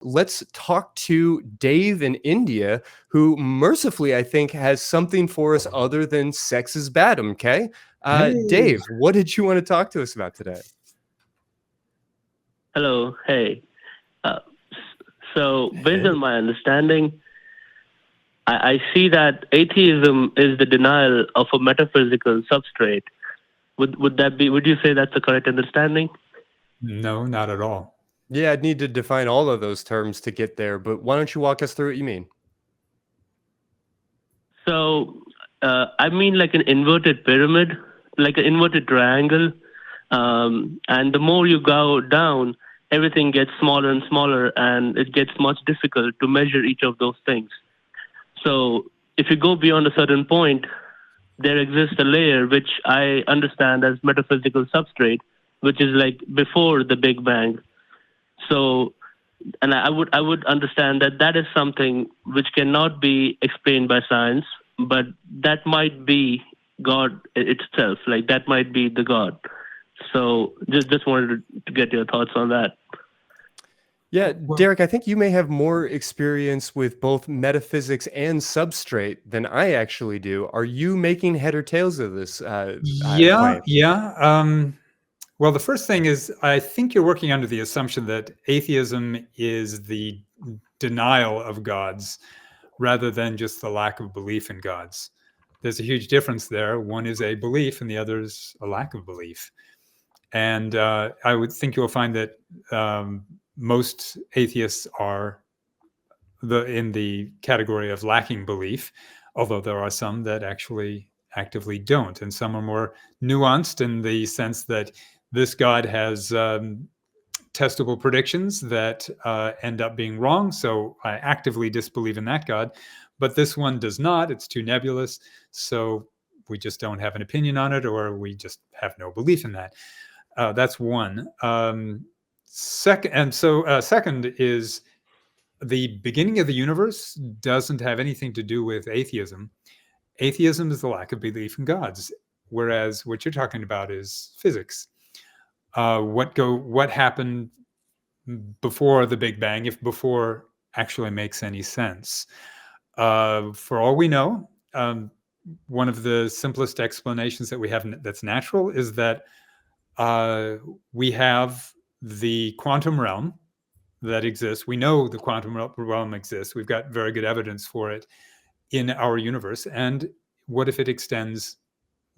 Let's talk to Dave in India, who mercifully, I think, has something for us other than sex is bad, okay? Hey. Dave, what did you want to talk to us about today? Hello, hey. So, based on my understanding, I see that atheism is the denial of a metaphysical substrate. Would you say that's the correct understanding? No, not at all. Yeah, I'd need to define all of those terms to get there, but why don't you walk us through what you mean? So, I mean like an inverted pyramid, like an inverted triangle. And the more you go down, everything gets smaller and smaller, and it gets much difficult to measure each of those things. So, if you go beyond a certain point, there exists a layer which I understand as metaphysical substrate, which is like before the Big Bang. So, and I would understand that that is something which cannot be explained by science, but that might be God itself. Like that might be the God. So, just wanted to get your thoughts on that. Yeah, Derek, I think you may have more experience with both metaphysics and substrate than I actually do. Are you making head or tails of this? Yeah. Well, the first thing is, I think you're working under the assumption that atheism is the denial of gods rather than just the lack of belief in gods. There's a huge difference there. One is a belief and the other is a lack of belief. And I would think you'll find that most atheists are in the category of lacking belief, although there are some that actually actively don't. And some are more nuanced in the sense that this God has testable predictions that end up being wrong. So I actively disbelieve in that God. But this one does not. It's too nebulous. So we just don't have an opinion on it, or we just have no belief in that. That's one. Second is the beginning of the universe doesn't have anything to do with atheism. Atheism is the lack of belief in gods, whereas what you're talking about is physics. What happened before the Big Bang, if before actually makes any sense? For all we know, one of the simplest explanations that we have that's natural is that we have the quantum realm that exists. We know the quantum realm exists. We've got very good evidence for it in our universe. And what if it extends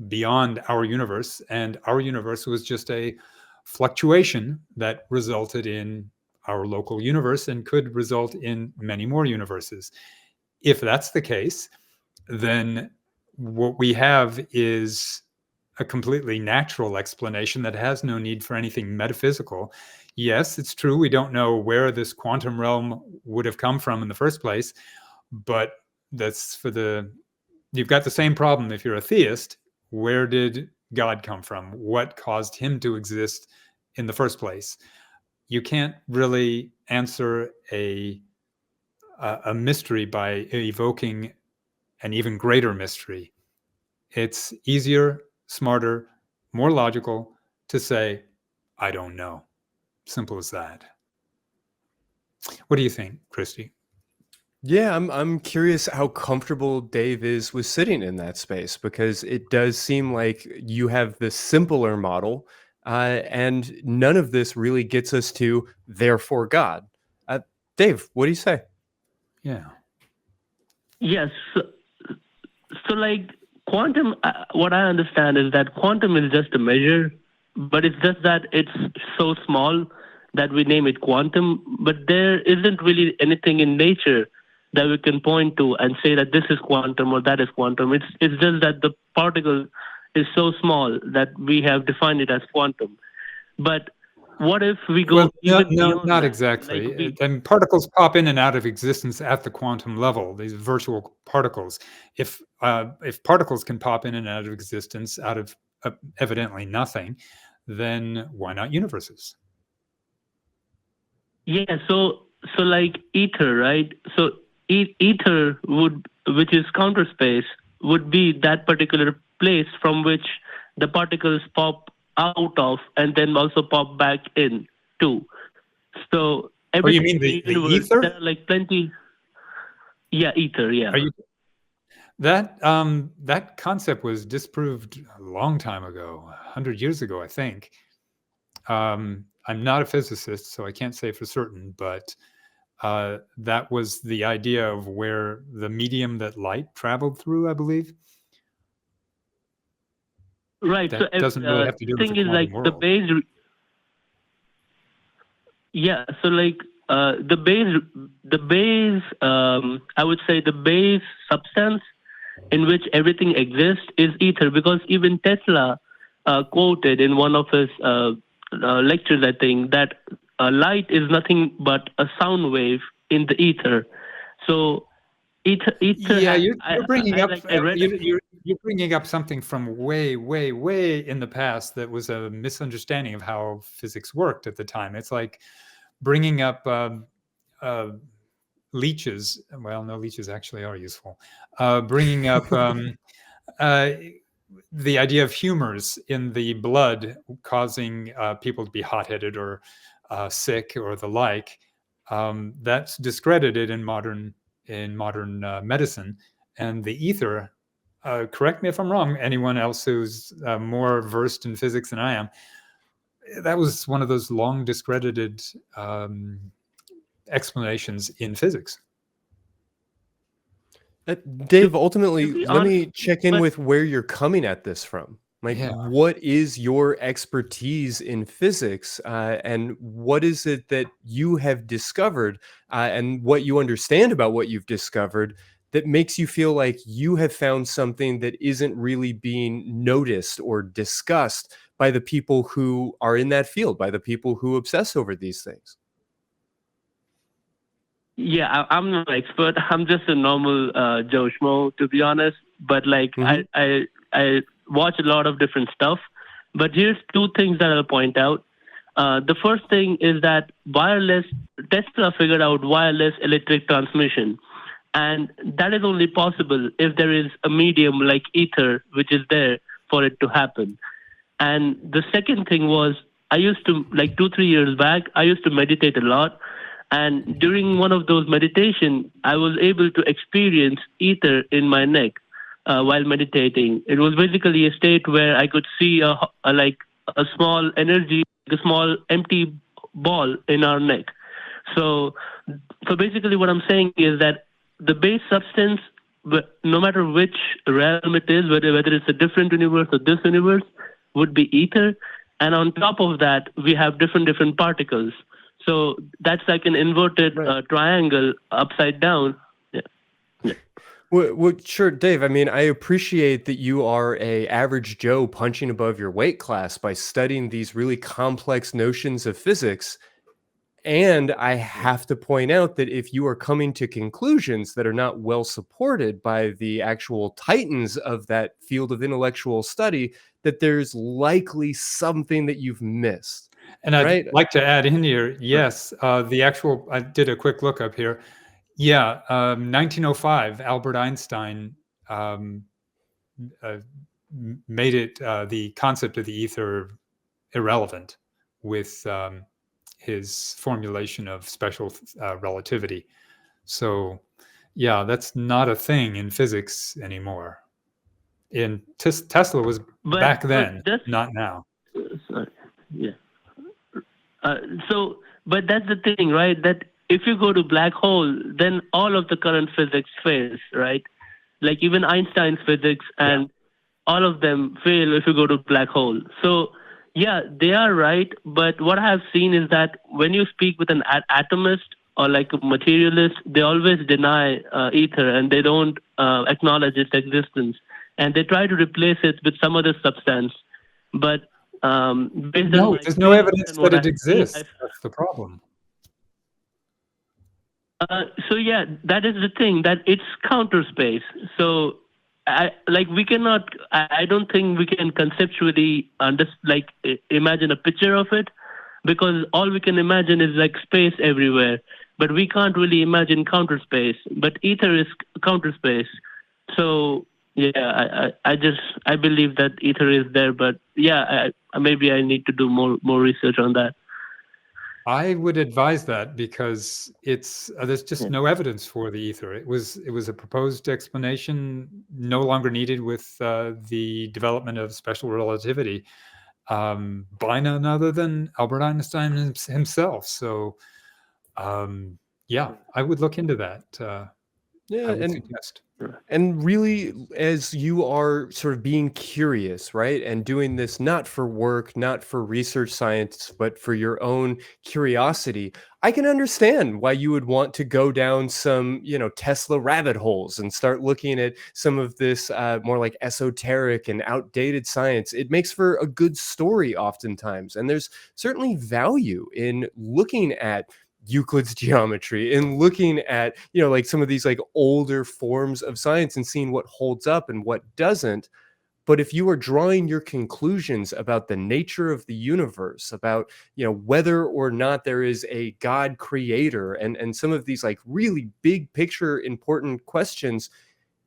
beyond our universe? And our universe was just a fluctuation that resulted in our local universe and could result in many more universes. If that's the case, then what we have is a completely natural explanation that has no need for anything metaphysical. Yes, it's true. We don't know where this quantum realm would have come from in the first place, but you've got the same problem if you're a theist. Where did God come from? What caused him to exist in the first place? You can't really answer a mystery by evoking an even greater mystery. It's easier, smarter, more logical to say, I don't know. Simple as that. What do you think, Christy? Yeah, I'm curious how comfortable Dave is with sitting in that space, because it does seem like you have the simpler model, and none of this really gets us to therefore God. Dave, what do you say? Yeah. Yes. So like quantum, what I understand is that quantum is just a measure, but it's just that it's so small that we name it quantum, but there isn't really anything in nature that we can point to and say that this is quantum or that is quantum. It's just that the particle is so small that we have defined it as quantum. But what if we go not that? Exactly. And particles pop in and out of existence at the quantum level, these virtual particles. If particles can pop in and out of existence out of evidently nothing, then why not universes? Yeah, so like ether, right? So ether which is counter space, would be that particular place from which the particles pop out of and then also pop back in too. So everything you mean in the universe, ether? there are like plenty. Yeah, ether. Yeah. Are you that that concept was disproved a long time ago, 100 years ago, I think. I'm not a physicist, so I can't say for certain, but that was the idea of where the medium that light traveled through, I believe. Right. So That doesn't really have to do with thing the is like quantum the world. base. Yeah. So like the base. I would say the base substance in which everything exists is ether, because even Tesla quoted in one of his lectures, I think, that light is nothing but a sound wave in the ether. So ether. Yeah, you're bringing up I read. you're bringing up something from way, way, way in the past that was a misunderstanding of how physics worked at the time. It's like bringing up leeches. Well, no, leeches actually are useful. Bringing up the idea of humors in the blood causing people to be hot-headed or sick or the like. That's discredited in modern medicine, and the ether. Correct me if I'm wrong. Anyone else who's more versed in physics than I am, that was one of those long discredited explanations in physics. Dave, ultimately, let honest, me check in but- with where you're coming at this from. Like, Yeah. what is your expertise in physics, and what is it that you have discovered, and what you understand about what you've discovered that makes you feel like you have found something that isn't really being noticed or discussed by the people who are in that field, by the people who obsess over these things? Yeah, I'm not an expert. I'm just a normal Joe Schmo, to be honest. But like, I watch a lot of different stuff. But here's two things that I'll point out. The first thing is that Tesla figured out wireless electric transmission. And that is only possible if there is a medium like ether, which is there for it to happen. And the second thing was, I used to, like 2-3 years back, I used to meditate a lot. And during one of those meditations, I was able to experience ether in my neck while meditating. It was basically a state where I could see a small energy, a small empty ball in our neck. So basically what I'm saying is that the base substance, no matter which realm it is, whether it's a different universe or this universe, would be ether. And on top of that, we have different particles. So that's like an inverted triangle upside down. Yeah. Well, sure, Dave. I mean, I appreciate that you are a average Joe punching above your weight class by studying these really complex notions of physics. And I have to point out that if you are coming to conclusions that are not well supported by the actual titans of that field of intellectual study, that there's likely something that you've missed. And I'd like to add in here, yes, I did a quick look up here. Yeah, 1905, Albert Einstein made it the concept of the ether irrelevant with his formulation of special relativity. So, yeah, that's not a thing in physics anymore. Tesla was back then, not now. Yeah. But that's the thing, right? That if you go to black hole, then all of the current physics fails, right? Like even Einstein's physics and all of them fail if you go to black hole. So yeah, they are right. But what I have seen is that when you speak with an atomist or like a materialist, they always deny ether and they don't acknowledge its existence. And they try to replace it with some other substance. But there's no evidence that it exists. That's the problem. So yeah, that is the thing, that it's counter space. So I don't think we can conceptually imagine a picture of it, because all we can imagine is like space everywhere, but we can't really imagine counter space. But ether is counter space. So yeah, I believe that ether is there, but yeah, maybe I need to do more research on that. I would advise that because there's just Yeah. no evidence for the ether. It was a proposed explanation, no longer needed with the development of special relativity by none other than Albert Einstein himself. So, yeah, I would look into that. Yeah, I would suggest. and really, as you are sort of being curious, right, and doing this not for work, not for research science, but for your own curiosity, I can understand why you would want to go down some, Tesla rabbit holes and start looking at some of this more like esoteric and outdated science. It makes for a good story oftentimes, and there's certainly value in looking at Euclid's geometry and looking at, like some of these like older forms of science and seeing what holds up and what doesn't. But if you are drawing your conclusions about the nature of the universe, about, whether or not there is a God creator and some of these like really big picture important questions,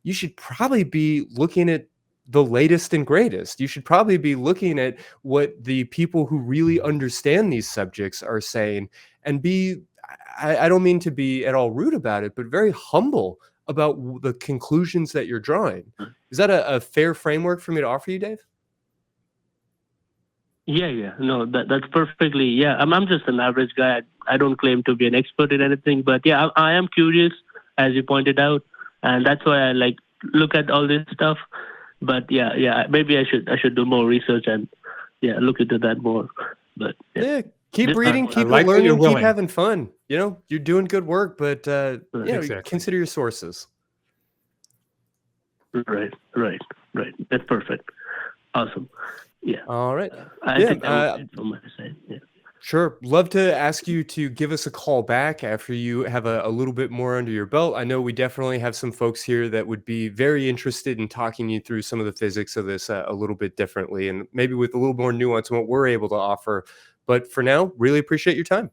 you should probably be looking at the latest and greatest. You should probably be looking at what the people who really understand these subjects are saying, and I don't mean to be at all rude about it, but very humble about the conclusions that you're drawing. Is that a fair framework for me to offer you, Dave? Yeah. No, that's perfectly. Yeah, I'm just an average guy. I don't claim to be an expert in anything, but yeah, I am curious, as you pointed out, and that's why I like look at all this stuff. But yeah, maybe I should do more research and look into that more. But Yeah, keep Just- reading, I keep like that you're learning, keep willing. having fun. You're doing good work, but Exactly. consider your sources. right. That's perfect. Awesome. Yeah. All right. I Yeah, think that was it from my side. Yeah. Sure. Love to ask you to give us a call back after you have a little bit more under your belt. I know we definitely have some folks here that would be very interested in talking you through some of the physics of this a little bit differently and maybe with a little more nuance in what we're able to offer. But for now, really appreciate your time.